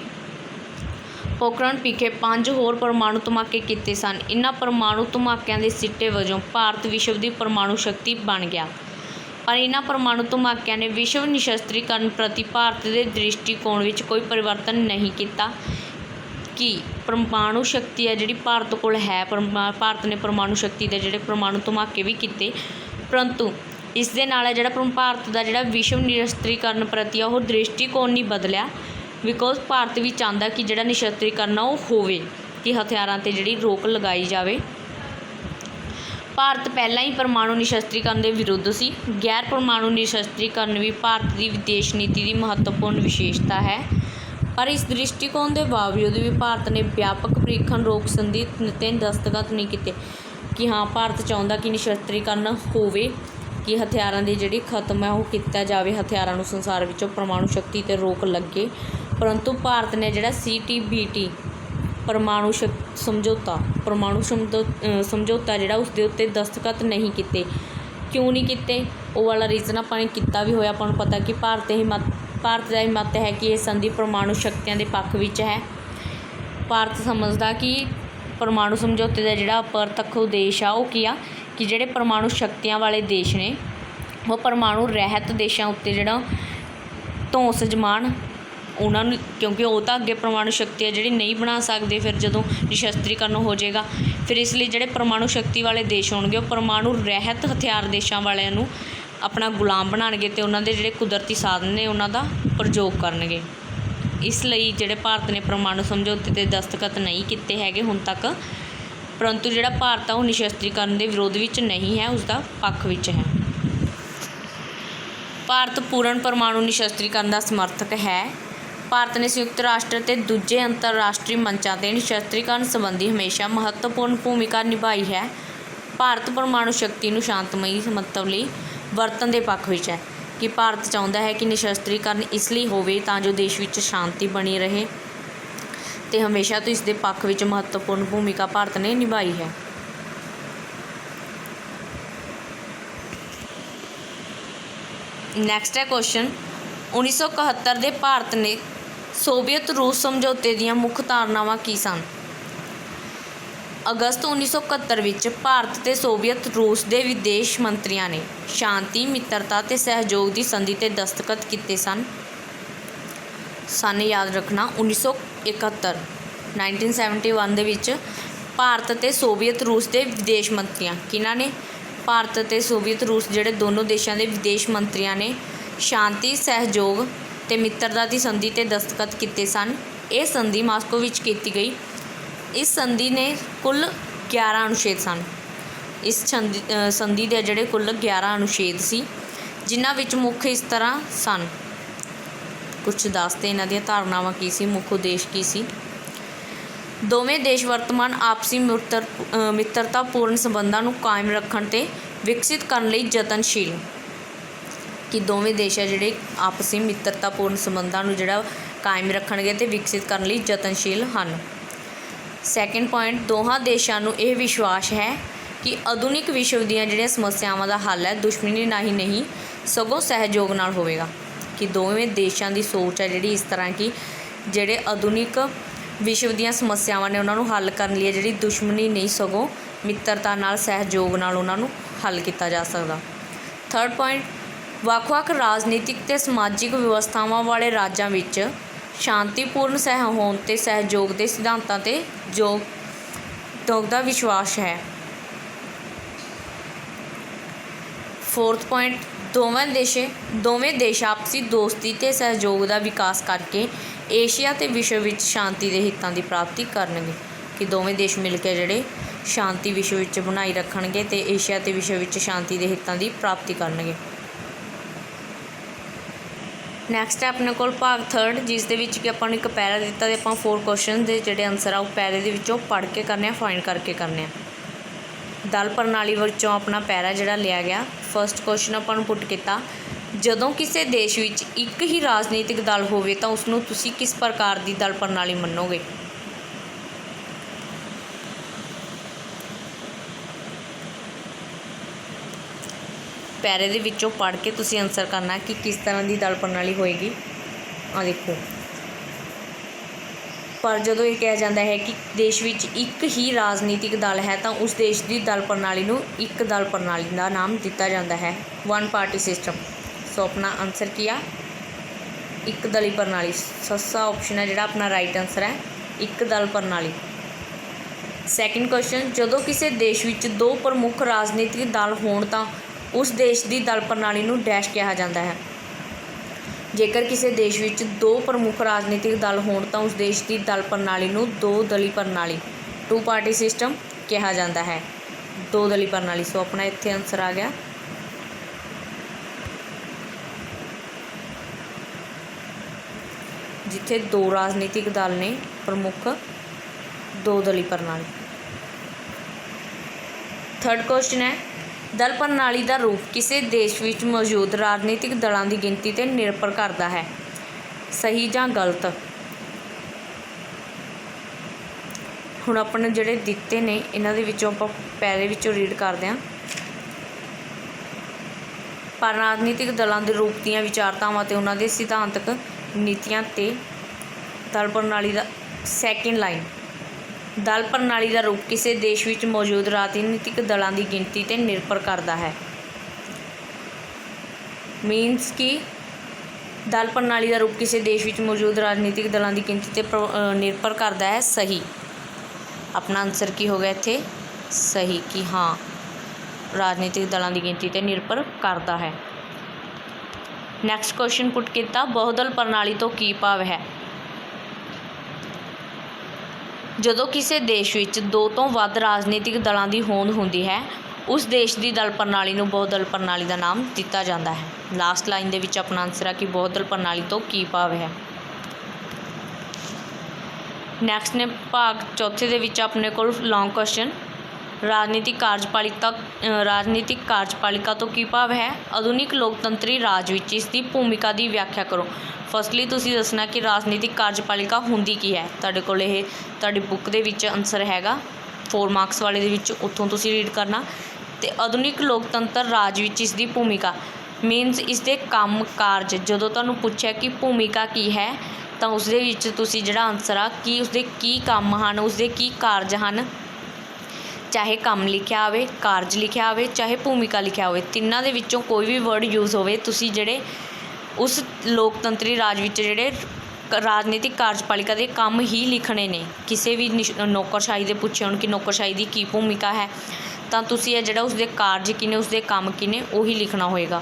ਪੋਖਰਨ ਵਿਖੇ 5 ਹੋਰ ਪਰਮਾਣੂ ਧਮਾਕੇ ਕੀਤੇ ਸਨ। ਇਹਨਾਂ ਪਰਮਾਣੂ ਧਮਾਕਿਆਂ ਦੇ ਸਿੱਟੇ ਵਜੋਂ ਭਾਰਤ ਵਿਸ਼ਵ ਦੀ ਪਰਮਾਣੂ ਸ਼ਕਤੀ ਬਣ ਗਿਆ। ਪਰ इन्हां परमाणु धमाकिਆਂ ने विश्व निशस्त्रीकरण प्रति भारत के दृष्टिकोण में कोई परिवर्तन नहीं किया कि परमाणु शक्ति है जिहड़ी भारत कोल है। भारत ने परमाणु शक्ति के जिहड़े परमाणु धमाके भी किए, परंतु इस दे नाल जिहड़ा भारत का जिहड़ा विश्व निशस्त्रीकरण प्रति वो दृष्टिकोण नहीं बदलिया, बिकॉज भारत भी चाहता कि जिहड़ा निशस्त्रीकरण वो होवे, कि हथियारां ते जिहड़ी रोक लगाई जाए। भारत पहला ही परमाणु निशस्त्रीकरण के विरुद्ध सी। गैर परमाणु निशस्त्रीकरण भी भारत की विदेश नीति की महत्वपूर्ण विशेषता है, पर इस दृष्टिकोण के बावजूद भी भारत ने व्यापक परीक्षण रोक संधि ते दस्तखत नहीं किए कि हाँ भारत चाहता कि निशस्त्रीकरण होवे, कि हथियारों की जिहड़ी खत्म है वो किया जाए, हथियारों संसार विचों परमाणु शक्ति ते रोक लगे। परंतु भारत ने जिहड़ा CTBT परमाणु समझौता जिहड़ा उसके उत्ते दस्तखत नहीं किए। क्यों नहीं किए, वो वाला रीजन आपां ने किता भी होया। आपां नूं पता कि भारत का ही मत है कि ये संधि परमाणु शक्तियों के पक्ष विच है। भारत समझदा कि परमाणु समझौते का जिहड़ा अप्रत्यक्ष उद्देश आ वो की आ कि जिहड़े परमाणु शक्तियां वाले देश ने वो परमाणु रहत देशों उत्ते जिहड़ा धौंस जमान उन्होंने, क्योंकि वो तो अगे परमाणु शक्ति जी नहीं बना सकते फिर जदों निशस्त्रीकरण हो जाएगा। फिर इसलिए जोड़े परमाणु शक्ति वाले देश होंगे वो परमाणु रहत हथियार देशों वालों अपना गुलाम बनाएंगे तो उन्होंने जोड़े कुदरती साधन ने उन्होंने प्रयोग करनगे। इसलिए जोड़े भारत ने परमाणु समझौते ते दस्तखत नहीं किए हैगे हुण तक, परंतु जोड़ा भारत वो निशस्त्रीकरण के विरोध में नहीं है, उसका पक्ष विच है। भारत पूर्ण परमाणु निशस्त्रीकरण का समर्थक है। भारत ने संयुक्त राष्ट्र के दूजे अंतरराष्ट्रीय मंचों पर निशस्त्रीकरण संबंधी हमेशा महत्वपूर्ण भूमिका निभाई है। भारत परमाणु शक्ति को शांतमई मतलब लिए वरतन के पक्ष में है, कि भारत चाहता है कि निशस्त्रीकरण इसलिए होवे तां जो देश में शांति बनी रहे, तो हमेशा तो इसके पक्ष में महत्वपूर्ण भूमिका भारत ने निभाई है। नैक्सट है क्वेश्चन, 1971 के भारत ने सोवियत रूस समझौते दीयां मुख्य धारनावां की सन। अगस्त 1971 विच भारत ते सोवियत रूस के विदेश मंत्रियों ने शांति मित्रता ते सहयोग की संधि ते दस्तखत किए सन। सन याद रखना 1971 1971 दे विच भारत ते सोवियत रूस के विदेश मंत्रियों किन्हां ने, भारत ते सोवियत रूस जिहड़े दोनों देशों के विदेश मंत्रियों ने शांति सहयोग ते मित्रता की संधि ते दस्तखत किए सन। यह संधि मास्को विच की गई। इस संधि ने कुल 11 अनुच्छेद सन। इस संधि के जिहड़े कुल 11 अनुच्छेद सी, जिन्हां विच मुख्य इस तरह सन, कुछ दसते इन्हां दीयां धारनावां की सी, मुख्य उद्देश की सी। दोवें देश वर्तमान आपसी मित्रतापूर्ण संबंधां नूं कायम रखण ते विकसित करन लई यतनशील, कि दोवें देश है जिहड़े आपसी मित्रतापूर्ण संबंधां नूं जिहड़ा कायम रखणगे ते विकसित करन लई यतनशील हन। सैकेंड पॉइंट, दोहां देशों नूं यह विश्वास है कि आधुनिक विश्व दीयां जिहड़ियां समस्यावां दा हल है दुश्मनी नाल नहीं सगों सहयोग नाल होवेगा, कि दोवें देशों की सोच है जिहड़ी इस तरह की जिहड़े आधुनिक विश्व दीयां समस्यावां ने उन्हां नूं हल करन लई जिहड़ी दुश्मनी नहीं सगों मित्रता नाल सहयोग नाल उन्हां नूं हल किया जा सकदा। थर्ड पॉइंट, ਵੱਖ-ਵੱਖ राजनीतिक ते समाजिक व्यवस्थावां वाले राज्यां विच शांतिपूर्ण सहहोंद ते सहयोग के सिद्धांतां ते योग दा विश्वास है। फोर्थ पॉइंट, दोवें देश आपसी दोस्ती ते सहयोग का विकास करके एशिया ते विश्व विच शांति के हितों की प्राप्ति करनगे, कि दोवें देश मिल के जिहड़े शांति विश्व विच बनाई रखणगे ते एशिया ते विश्व विच शांति के हितों की प्राप्ति करनगे। नैक्सट है अपने कोल भाग थर्ड, जिस दे विच कि आपां नूं एक पैरा दिता ते आपां 4 क्वेश्चन के जिहड़े आंसर आ पैरे दे विचों पढ़ के करने, फाइंड करके करने। दल प्रणाली विचों अपना पैरा जिहड़ा लिया गया। फर्स्ट क्वेश्चन आपां नूं पुट कीता, जदों किसी देश विच एक ही राजनीतिक दल होवे तां उसनूं तुसीं किस प्रकार की दल प्रणाली मन्नोगे। पैरे दे विचों पढ़ के तुसीं आंसर करना कि किस तरह की दल प्रणाली होएगी। आ देखो ਪਰ ਜਦੋਂ ਇਹ ਕਿਹਾ ਜਾਂਦਾ ਹੈ ਕਿ ਦੇਸ਼ ਵਿੱਚ ਇੱਕ ਹੀ ਰਾਜਨੀਤਿਕ ਦਲ ਹੈ ਤਾਂ ਉਸ ਦੇਸ਼ ਦੀ ਦਲ ਪ੍ਰਣਾਲੀ ਨੂੰ ਇੱਕ ਦਲ ਪ੍ਰਣਾਲੀ ਦਾ ਨਾਮ ਦਿੱਤਾ ਜਾਂਦਾ ਹੈ, ਵਨ ਪਾਰਟੀ ਸਿਸਟਮ। ਸੋ ਆਪਣਾ ਆਨਸਰ ਕੀ ਆ? ਇੱਕ ਦਲੀ ਪ੍ਰਣਾਲੀ। ਸੱਸਾ ਆਪਸ਼ਨ ਹੈ ਜਿਹੜਾ ਆਪਣਾ ਰਾਈਟ ਆਨਸਰ ਹੈ, ਇੱਕ ਦਲ ਪ੍ਰਣਾਲੀ। ਸੈਕਿੰਡ ਕੁਐਸਚਨ, ਜਦੋਂ ਕਿਸੇ ਦੇਸ਼ ਵਿੱਚ ਦੋ ਪ੍ਰਮੁੱਖ ਰਾਜਨੀਤਿਕ ਦਲ ਹੋਣ ਤਾਂ ਉਸ ਦੇਸ਼ ਦੀ ਦਲ ਪ੍ਰਣਾਲੀ ਨੂੰ ਡੈਸ਼ ਕਿਹਾ ਜਾਂਦਾ ਹੈ। ਜੇਕਰ ਕਿਸੇ ਦੇਸ਼ ਵਿੱਚ ਦੋ ਪ੍ਰਮੁੱਖ ਰਾਜਨੀਤਿਕ ਦਲ ਹੋਣ ਤਾਂ ਉਸ ਦੇਸ਼ ਦੀ ਦਲ ਪ੍ਰਣਾਲੀ ਨੂੰ ਦੋ ਦਲੀ ਪ੍ਰਣਾਲੀ, ਟੂ ਪਾਰਟੀ ਸਿਸਟਮ ਕਿਹਾ ਜਾਂਦਾ ਹੈ, ਦੋ ਦਲੀ ਪ੍ਰਣਾਲੀ। ਸੋ ਆਪਣਾ ਇੱਥੇ ਆਨਸਰ ਆ ਗਿਆ ਜਿੱਥੇ ਦੋ ਰਾਜਨੀਤਿਕ ਦਲ ਨੇ ਪ੍ਰਮੁੱਖ, ਦੋ ਦਲੀ ਪ੍ਰਣਾਲੀ। ਥਰਡ ਕੁਐਸਚਨ ਹੈ, ਦਲ ਪ੍ਰਣਾਲੀ ਦਾ ਰੂਪ ਕਿਸੇ ਦੇਸ਼ ਵਿੱਚ ਮੌਜੂਦ ਰਾਜਨੀਤਿਕ ਦਲਾਂ ਦੀ ਗਿਣਤੀ 'ਤੇ ਨਿਰਭਰ ਕਰਦਾ ਹੈ, ਸਹੀ ਜਾਂ ਗਲਤ? ਹੁਣ ਆਪਣੇ ਜਿਹੜੇ ਦਿੱਤੇ ਨੇ ਇਹਨਾਂ ਦੇ ਵਿੱਚੋਂ ਆਪਾਂ ਪਹਿਲੇ ਵਿੱਚੋਂ ਰੀਡ ਕਰਦੇ ਹਾਂ। ਪਰ ਰਾਜਨੀਤਿਕ ਦਲਾਂ ਦੇ ਰੂਪ ਦੀਆਂ ਵਿਚਾਰਤਾਵਾਂ ਅਤੇ ਉਹਨਾਂ ਦੇ ਸਿਧਾਂਤਕ ਨੀਤੀਆਂ ਤੇ ਦਲ ਪ੍ਰਣਾਲੀ ਦਾ, ਸੈਕਿੰਡ ਲਾਈਨ, ਦਲ ਪ੍ਰਣਾਲੀ ਦਾ ਰੂਪ ਕਿਸੇ ਦੇਸ਼ ਵਿੱਚ ਮੌਜੂਦ ਰਾਜਨੀਤਿਕ ਦਲਾਂ ਦੀ ਗਿਣਤੀ 'ਤੇ ਨਿਰਭਰ ਕਰਦਾ ਹੈ। ਮੀਨਸ ਕਿ ਦਲ ਪ੍ਰਣਾਲੀ ਦਾ ਰੂਪ ਕਿਸੇ ਦੇਸ਼ ਵਿੱਚ ਮੌਜੂਦ ਰਾਜਨੀਤਿਕ ਦਲਾਂ ਦੀ ਗਿਣਤੀ 'ਤੇ ਨਿਰਭਰ ਕਰਦਾ ਹੈ, ਸਹੀ। ਆਪਣਾ ਆਨਸਰ ਕੀ ਹੋ ਗਿਆ ਇੱਥੇ? ਸਹੀ, ਕਿ ਹਾਂ ਰਾਜਨੀਤਿਕ ਦਲਾਂ ਦੀ ਗਿਣਤੀ 'ਤੇ ਨਿਰਭਰ ਕਰਦਾ ਹੈ। ਨੈਕਸਟ ਕੁਐਸਚਨ ਪੁੱਟ ਕੀਤਾ, ਬਹੁਦਲ ਪ੍ਰਣਾਲੀ ਤੋਂ ਕੀ ਭਾਵ ਹੈ? ਜਦੋਂ ਕਿਸੇ ਦੇਸ਼ ਵਿੱਚ ਦੋ ਤੋਂ ਵੱਧ ਰਾਜਨੀਤਿਕ ਦਲਾਂ ਦੀ ਹੋਂਦ ਹੁੰਦੀ ਹੈ ਉਸ ਦੇਸ਼ ਦੀ ਦਲ ਪ੍ਰਣਾਲੀ ਨੂੰ ਬਹੁਦਲ ਪ੍ਰਣਾਲੀ ਦਾ ਨਾਮ ਦਿੱਤਾ ਜਾਂਦਾ ਹੈ। ਲਾਸਟ ਲਾਈਨ ਦੇ ਵਿੱਚ ਆਪਣਾ ਆਨਸਰ ਆ ਕਿ ਬਹੁਦਲ ਪ੍ਰਣਾਲੀ ਤੋਂ ਕੀ ਭਾਵ ਹੈ। ਨੈਕਸਟ ਨੇ ਭਾਗ ਚੌਥੇ ਦੇ ਵਿੱਚ ਆਪਣੇ ਕੋਲ ਲੌਂਗ ਕੁਐਸਚਨ, ਰਾਜਨੀਤਿਕ ਕਾਰਜਪਾਲਿਕਾ ਤੋਂ ਕੀ ਭਾਵ ਹੈ? ਆਧੁਨਿਕ ਲੋਕਤੰਤਰੀ ਰਾਜ ਵਿੱਚ ਇਸ ਦੀ ਭੂਮਿਕਾ ਦੀ ਵਿਆਖਿਆ ਕਰੋ। ਫਸਟਲੀ ਤੁਸੀਂ ਦੱਸਣਾ ਕਿ ਰਾਜਨੀਤਿਕ ਕਾਰਜਪਾਲਿਕਾ ਹੁੰਦੀ ਕੀ ਹੈ। ਤੁਹਾਡੇ ਕੋਲ ਇਹ ਤੁਹਾਡੀ ਬੁੱਕ ਦੇ ਵਿੱਚ ਆਨਸਰ ਹੈਗਾ 4 ਮਾਰਕਸ ਵਾਲੇ ਦੇ ਵਿੱਚ, ਉੱਥੋਂ ਤੁਸੀਂ ਰੀਡ ਕਰਨਾ। ਅਤੇ ਆਧੁਨਿਕ ਲੋਕਤੰਤਰ ਰਾਜ ਵਿੱਚ ਇਸ ਦੀ ਭੂਮਿਕਾ ਮੀਨਸ ਇਸ ਦੇ ਕੰਮ ਕਾਰਜ। ਜਦੋਂ ਤੁਹਾਨੂੰ ਪੁੱਛਿਆ ਕਿ ਭੂਮਿਕਾ ਕੀ ਹੈ ਤਾਂ ਉਸ ਦੇ ਵਿੱਚ ਤੁਸੀਂ ਜਿਹੜਾ ਆਨਸਰ ਆ ਕਿ ਉਸਦੇ ਕੀ ਕੰਮ ਹਨ, ਉਸਦੇ ਕੀ ਕਾਰਜ ਹਨ, ਚਾਹੇ ਕੰਮ ਲਿਖਿਆ ਹੋਵੇ, ਕਾਰਜ ਲਿਖਿਆ ਹੋਵੇ, ਚਾਹੇ ਭੂਮਿਕਾ ਲਿਖਿਆ ਹੋਵੇ, ਤਿੰਨਾਂ ਦੇ ਵਿੱਚੋਂ ਕੋਈ ਵੀ ਵਰਡ ਯੂਜ਼ ਹੋਵੇ, ਤੁਸੀਂ ਜਿਹੜੇ ਉਸ ਲੋਕਤੰਤਰੀ ਰਾਜ ਵਿੱਚ ਜਿਹੜੇ ਰਾਜਨੀਤਿਕ ਕਾਰਜਪਾਲਿਕਾ ਦੇ ਕੰਮ ਹੀ ਲਿਖਣੇ ਨੇ। ਕਿਸੇ ਵੀ ਨੌਕਰਸ਼ਾਹੀ ਦੇ ਪੁੱਛੇ ਹੋਣ ਕਿ ਨੌਕਰਸ਼ਾਹੀ ਦੀ ਕੀ ਭੂਮਿਕਾ ਹੈ ਤਾਂ ਤੁਸੀਂ ਇਹ ਜਿਹੜਾ ਉਸਦੇ ਕਾਰਜ ਕੀ ਨੇ, ਉਸਦੇ ਕੰਮ ਕੀ ਨੇ, ਉਹੀ ਲਿਖਣਾ ਹੋਏਗਾ।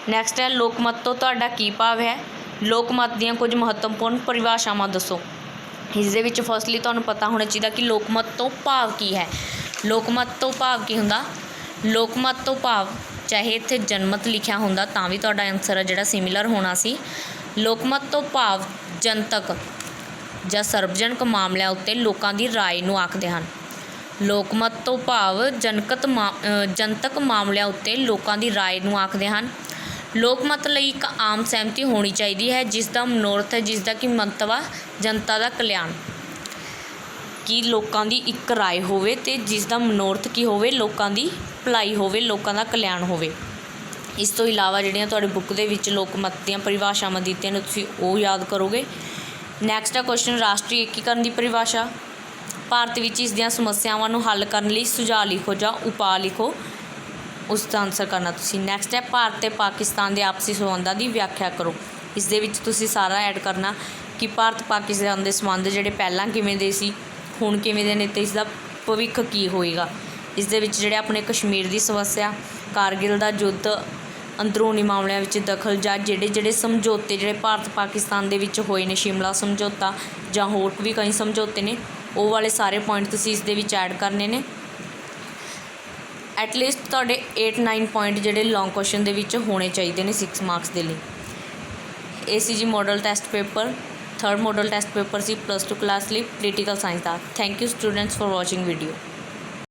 ਨੈਕਸਟ ਹੈ, ਲੋਕਮਤ ਤੋਂ ਤੁਹਾਡਾ ਕੀ ਭਾਵ ਹੈ? ਲੋਕਮਤ ਦੀਆਂ ਕੁਝ ਮਹੱਤਵਪੂਰਨ ਪਰਿਭਾਸ਼ਾਵਾਂ ਦੱਸੋ। ਇਸ ਦੇ ਵਿੱਚ ਫਸਟਲੀ ਤੁਹਾਨੂੰ ਪਤਾ ਹੋਣਾ ਚਾਹੀਦਾ ਕਿ ਲੋਕਮਤ ਤੋਂ ਭਾਵ ਕੀ ਹੈ। ਲੋਕਮਤ ਤੋਂ ਭਾਵ ਕੀ ਹੁੰਦਾ? ਲੋਕਮਤ ਤੋਂ ਭਾਵ, ਚਾਹੇ ਇੱਥੇ ਜਨਮਤ ਲਿਖਿਆ ਹੁੰਦਾ ਤਾਂ ਵੀ ਤੁਹਾਡਾ ਆਨਸਰ ਹੈ ਜਿਹੜਾ ਸਿਮਿਲਰ ਹੋਣਾ ਸੀ। ਲੋਕਮਤ ਤੋਂ ਭਾਵ ਜਨਤਕ ਜਾਂ ਸਰਵਜਨਕ ਮਾਮਲਿਆਂ ਉੱਤੇ ਲੋਕਾਂ ਦੀ ਰਾਏ ਨੂੰ ਆਖਦੇ ਹਨ। ਲੋਕਮਤ ਤੋਂ ਭਾਵ ਜਨਤਕ ਮਾਮਲਿਆਂ ਉੱਤੇ ਲੋਕਾਂ ਦੀ ਰਾਏ ਨੂੰ ਆਖਦੇ ਹਨ। ਲੋਕਮਤ ਲਈ ਇੱਕ ਆਮ ਸਹਿਮਤੀ ਹੋਣੀ ਚਾਹੀਦੀ ਹੈ ਜਿਸ ਦਾ ਮਨੋਰਥ ਹੈ, ਜਿਸ ਦਾ ਕਿ ਮੰਤਵ ਆ ਜਨਤਾ ਦਾ ਕਲਿਆਣ, ਕਿ ਲੋਕਾਂ ਦੀ ਇੱਕ ਰਾਏ ਹੋਵੇ ਅਤੇ ਜਿਸ ਦਾ ਮਨੋਰਥ ਕੀ ਹੋਵੇ, ਲੋਕਾਂ ਦੀ ਭਲਾਈ ਹੋਵੇ, ਲੋਕਾਂ ਦਾ ਕਲਿਆਣ ਹੋਵੇ। ਇਸ ਤੋਂ ਇਲਾਵਾ ਜਿਹੜੀਆਂ ਤੁਹਾਡੀ ਬੁੱਕ ਦੇ ਵਿੱਚ ਲੋਕਮਤ ਦੀਆਂ ਪਰਿਭਾਸ਼ਾਵਾਂ ਦਿੱਤੀਆਂ ਨੇ ਤੁਸੀਂ ਉਹ ਯਾਦ ਕਰੋਗੇ। ਨੈਕਸਟ ਆ ਕੁਐਸਚਨ, ਰਾਸ਼ਟਰੀ ਏਕੀਕਰਨ ਦੀ ਪਰਿਭਾਸ਼ਾ। ਭਾਰਤ ਵਿੱਚ ਇਸ ਦੀਆਂ ਸਮੱਸਿਆਵਾਂ ਨੂੰ ਹੱਲ ਕਰਨ ਲਈ ਸੁਝਾਅ ਲਿਖੋ ਜਾਂ ਉਪਾਅ ਲਿਖੋ, ਉਸ ਦਾ ਆਨਸਰ ਕਰਨਾ ਤੁਸੀਂ। ਨੈਕਸਟ ਹੈ, ਭਾਰਤ ਅਤੇ ਪਾਕਿਸਤਾਨ ਦੇ ਆਪਸੀ ਸੰਬੰਧਾਂ ਦੀ ਵਿਆਖਿਆ ਕਰੋ। ਇਸ ਦੇ ਵਿੱਚ ਤੁਸੀਂ ਸਾਰਾ ਐਡ ਕਰਨਾ ਕਿ ਭਾਰਤ ਪਾਕਿਸਤਾਨ ਦੇ ਸੰਬੰਧ ਜਿਹੜੇ ਪਹਿਲਾਂ ਕਿਵੇਂ ਦੇ ਸੀ, ਹੁਣ ਕਿਵੇਂ ਦੇ ਨੇ, ਅਤੇ ਇਸ ਦਾ ਭਵਿੱਖ ਕੀ ਹੋਏਗਾ। ਇਸ ਦੇ ਵਿੱਚ ਜਿਹੜੇ ਆਪਣੇ ਕਸ਼ਮੀਰ ਦੀ ਸਮੱਸਿਆ, ਕਾਰਗਿਲ ਦਾ ਯੁੱਧ, ਅੰਦਰੂਨੀ ਮਾਮਲਿਆਂ ਵਿੱਚ ਦਖਲ ਜਾਂ ਜਿਹੜੇ ਸਮਝੌਤੇ ਜਿਹੜੇ ਭਾਰਤ ਪਾਕਿਸਤਾਨ ਦੇ ਵਿੱਚ ਹੋਏ ਨੇ, ਸ਼ਿਮਲਾ ਸਮਝੌਤਾ ਜਾਂ ਹੋਰ ਵੀ ਕਈ ਸਮਝੌਤੇ ਨੇ, ਉਹ ਵਾਲੇ ਸਾਰੇ ਪੁਆਇੰਟ ਤੁਸੀਂ ਇਸ ਦੇ ਵਿੱਚ ਐਡ ਕਰਨੇ ਨੇ। ਐਟਲੀਸਟ ਤੁਹਾਡੇ 8-9 ਪੁਆਇੰਟ ਜਿਹੜੇ ਲੌਂਗ ਕੁਐਸਚਨ ਦੇ ਵਿੱਚ ਹੋਣੇ ਚਾਹੀਦੇ ਨੇ 6 ਮਾਰਕਸ ਦੇ ਲਈ। ਇਹ ਸੀ ਜੀ model test paper, 3rd model test paper ਸੀ +2 ਕਲਾਸ ਲਈ ਪੋਲੀਟੀਕਲ ਸਾਇੰਸ ਦਾ। Thank you students for watching video.